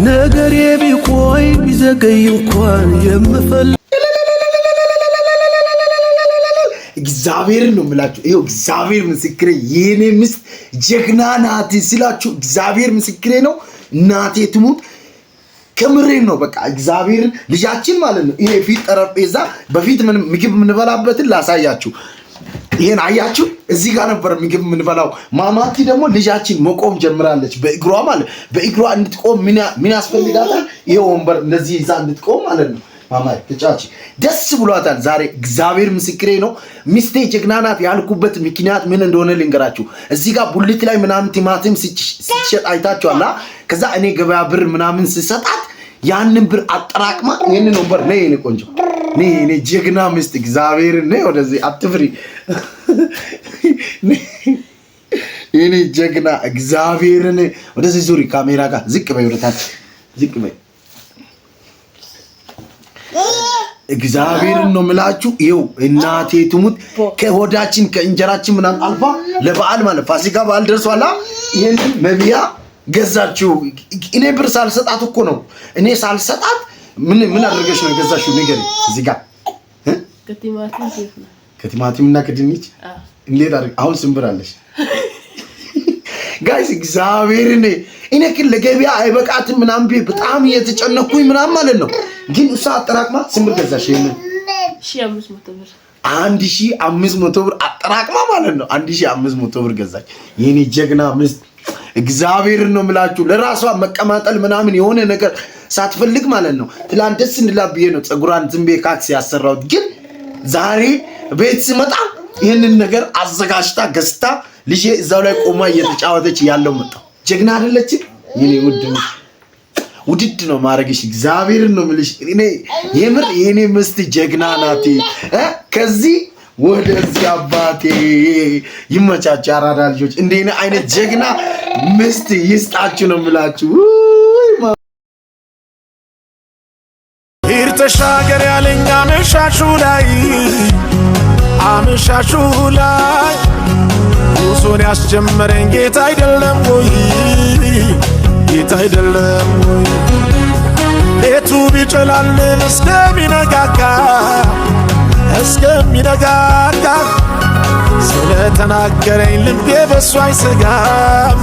ነገሬ ቢቆይ ቢዘገይ እንኳን የምፈልግ እግዚአብሔር ነው የምላችሁ። ይሄው እግዚአብሔር ምስክሬ የኔ ምስት ጀግና ናት ሲላችሁ እግዚአብሔር ምስክሬ ነው። እናቴ ትሙት ከምሬን ነው። በቃ እግዚአብሔር ልጃችን ማለት ነው። ይሄ ፊት ጠረጴዛ በፊት ምግብ ምንበላበትን ላሳያችሁ። ይሄን አያችሁ? እዚህ ጋር ነበር ምግብ ምንበላው። ማማቲ ደግሞ ልጃችን መቆም ጀምራለች በእግሯ ማለት በእግሯ እንድትቆም ምን ያስፈልጋታል? ይሄ ወንበር እንደዚህ ይዛ እንድትቆም ማለት ነው። ማማይ ተጫጭ ደስ ብሏታል ዛሬ። እግዚአብሔር ምስክሬ ነው። ሚስቴ ጀግና ናት ያልኩበት ምክንያት ምን እንደሆነ ልንገራችሁ። እዚህ ጋር ቡልት ላይ ምናምን ቲማቲም ሲሸጥ አይታችኋል። ከዛ እኔ ገበያ ብር ምናምን ስሰጣት ያንን ብር አጠራቅማ ይሄንን ወንበር ነይ የኔ ቆንጆ ነይ ጀግና ሚስት እግዚአብሔር ነይ ወደዚህ አትፍሪ የኔ ጀግና እግዚአብሔርን ወደዚህ ዙሪ ካሜራ ጋር ዝቅ በይ ወደታች ዝቅ በይ እግዚአብሔርን ነው የምላችሁ። ይኸው እናቴ ትሙት ከሆዳችን ከእንጀራችን ምናምን አልፋ ለበዓል ማለት ፋሲካ በዓል ደርሷላ። ይሄንን መብያ ገዛችሁ። እኔ ብር ሳልሰጣት እኮ ነው። እኔ ሳልሰጣት ምን አድርገሽ ነው ገዛሽው? ነገር እዚህ ጋር ከቲማቲምና ከድንች እንዴት አድርገሽ አሁን ስንብራለሽ ጋይስ እግዚአብሔርን እኔ ግን ለገበያ አይበቃትም ምናምን በጣም እየተጨነኩኝ ምናምን ማለት ነው። ግን እሷ አጠራቅማ ስንብር ገዛሽ። ይሄንን 1500 ብር አጠራቅማ ማለት ነው 1500 ብር ገዛች። የኔ ጀግና ምስት እግዚአብሔርን ነው የምላችሁ። ለራሷ መቀማጠል ምናምን የሆነ ነገር ሳትፈልግ ማለት ነው። ትላንት ደስ እንድላብዬ ነው ፀጉሯን ዝም ብዬ ካክስ ያሰራሁት። ግን ዛሬ ቤት ስመጣ ይሄንን ነገር አዘጋጅታ ገዝታ ልጄ እዛው ላይ ቆማ እየተጫወተች ያለው መጣ። ጀግና አይደለች? የኔ ውድድ ነው ማረግሽ። እግዚአብሔርን ነው የምልሽ። እኔ የምር የኔ ምስት ጀግና ናት። ከዚህ ወደዚህ አባቴ ይመቻችሁ። አራዳ ልጆች እንደኔ አይነት ጀግና ምስት ይስጣችሁ ነው የምላችሁ። ተሻገር ያለኝ አመሻሹ ላይ ጉዞን ያስጀመረኝ ጌታ አይደለም ወይ? ጌታ አይደለም ወይ? ሌቱ ቢጨላልም እስከሚነጋጋ ስለተናገረኝ ልቤ በሱ አይሰጋም።